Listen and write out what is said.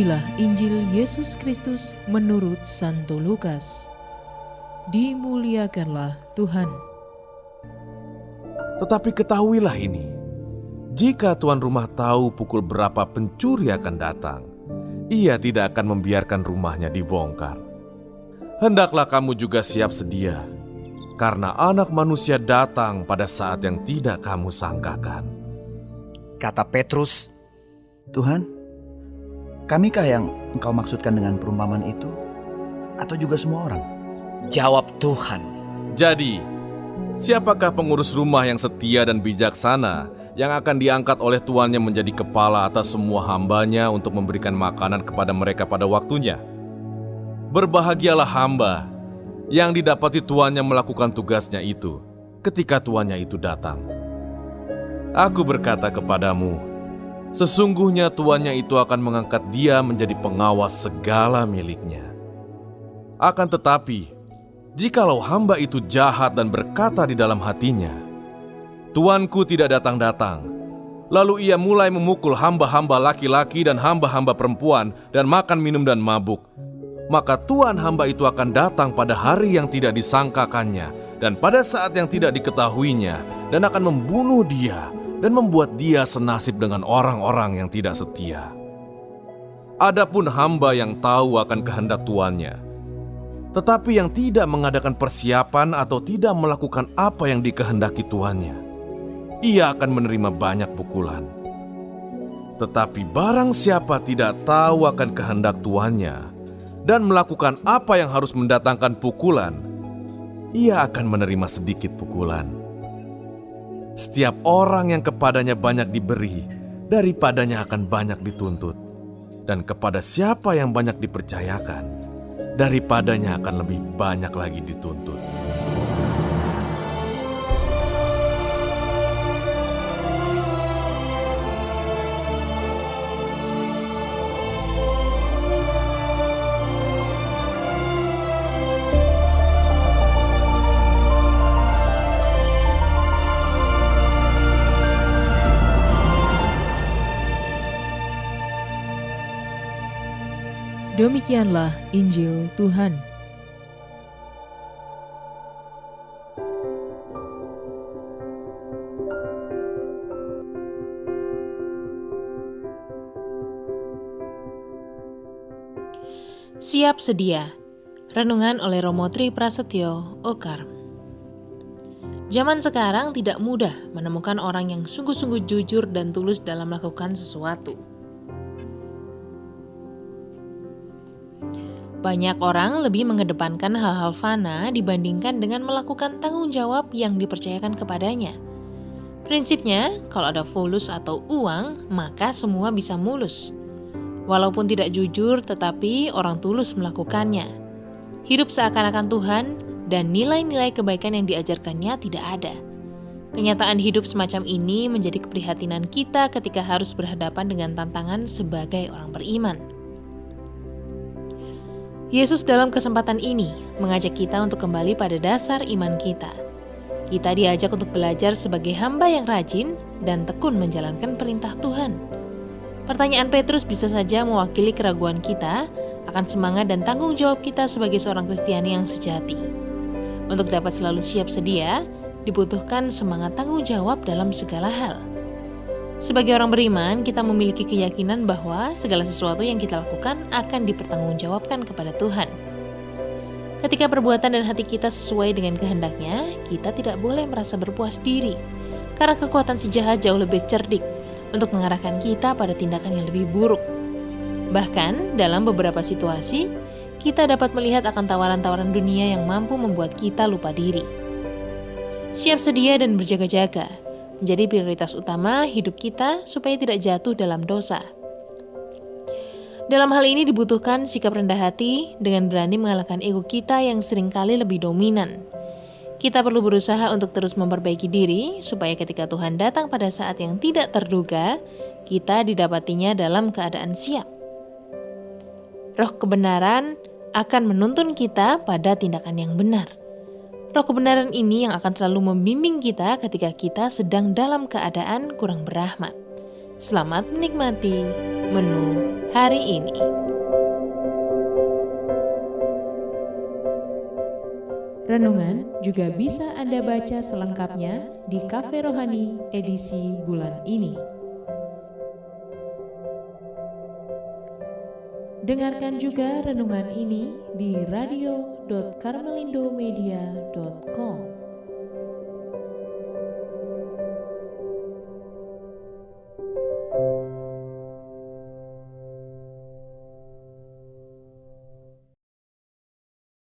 Inilah Injil Yesus Kristus menurut Santo Lukas. Dimuliakanlah Tuhan. Tetapi ketahuilah ini, jika tuan rumah tahu pukul berapa pencuri akan datang, ia tidak akan membiarkan rumahnya dibongkar. Hendaklah kamu juga siap sedia, karena Anak Manusia datang pada saat yang tidak kamu sangkakan. Kata Petrus, Tuhan, kamikah yang engkau maksudkan dengan perumpamaan itu? Atau juga semua orang? jawab Tuhan, Jadi, siapakah pengurus rumah yang setia dan bijaksana yang akan diangkat oleh tuannya menjadi kepala atas semua hambanya untuk memberikan makanan kepada mereka pada waktunya? Berbahagialah hamba yang didapati tuannya melakukan tugasnya itu ketika tuannya itu datang. Aku berkata kepadamu, sesungguhnya tuannya itu akan mengangkat dia menjadi pengawas segala miliknya. Akan tetapi, jikalau hamba itu jahat dan berkata di dalam hatinya, Tuanku tidak datang-datang, lalu ia mulai memukul hamba-hamba laki-laki dan hamba-hamba perempuan dan makan minum dan mabuk, maka tuan hamba itu akan datang pada hari yang tidak disangkakannya dan pada saat yang tidak diketahuinya dan akan membunuh dia dan membuat dia senasib dengan orang-orang yang tidak setia. Adapun hamba yang tahu akan kehendak tuannya, tetapi yang tidak mengadakan persiapan atau tidak melakukan apa yang dikehendaki tuannya, ia akan menerima banyak pukulan. Tetapi barang siapa tidak tahu akan kehendak tuannya dan melakukan apa yang harus mendatangkan pukulan, ia akan menerima sedikit pukulan. Setiap orang yang kepadanya banyak diberi, daripadanya akan banyak dituntut. Dan kepada siapa yang banyak dipercayakan, daripadanya akan lebih banyak lagi dituntut. Demikianlah Injil Tuhan. Siap sedia. Renungan oleh Romo Tri Prasetyo, Okar. Zaman sekarang tidak mudah menemukan orang yang sungguh-sungguh jujur dan tulus dalam melakukan sesuatu. Banyak orang lebih mengedepankan hal-hal fana dibandingkan dengan melakukan tanggung jawab yang dipercayakan kepadanya. Prinsipnya, kalau ada fulus atau uang, maka semua bisa mulus. Walaupun tidak jujur, tetapi orang tulus melakukannya. Hidup seakan-akan Tuhan dan nilai-nilai kebaikan yang diajarkannya tidak ada. Kenyataan hidup semacam ini menjadi keprihatinan kita ketika harus berhadapan dengan tantangan sebagai orang beriman. Yesus dalam kesempatan ini mengajak kita untuk kembali pada dasar iman kita. Kita diajak untuk belajar sebagai hamba yang rajin dan tekun menjalankan perintah Tuhan. Pertanyaan Petrus bisa saja mewakili keraguan kita akan semangat dan tanggung jawab kita sebagai seorang Kristiani yang sejati. Untuk dapat selalu siap sedia, dibutuhkan semangat tanggung jawab dalam segala hal. Sebagai orang beriman, kita memiliki keyakinan bahwa segala sesuatu yang kita lakukan akan dipertanggungjawabkan kepada Tuhan. Ketika perbuatan dan hati kita sesuai dengan kehendaknya, kita tidak boleh merasa berpuas diri, karena kekuatan si jahat jauh lebih cerdik untuk mengarahkan kita pada tindakan yang lebih buruk. Bahkan, dalam beberapa situasi, kita dapat melihat akan tawaran-tawaran dunia yang mampu membuat kita lupa diri. Siap sedia dan berjaga-jaga menjadi prioritas utama hidup kita supaya tidak jatuh dalam dosa. Dalam hal ini dibutuhkan sikap rendah hati dengan berani mengalahkan ego kita yang seringkali lebih dominan. Kita perlu berusaha untuk terus memperbaiki diri supaya ketika Tuhan datang pada saat yang tidak terduga, kita didapatinya dalam keadaan siap. Roh kebenaran akan menuntun kita pada tindakan yang benar. Roh kebenaran ini yang akan selalu membimbing kita ketika kita sedang dalam keadaan kurang berahmat. Selamat menikmati menu hari ini. Renungan juga bisa Anda baca selengkapnya di Cafe Rohani edisi bulan ini. Dengarkan juga renungan ini di radio.karmelindomedia.com.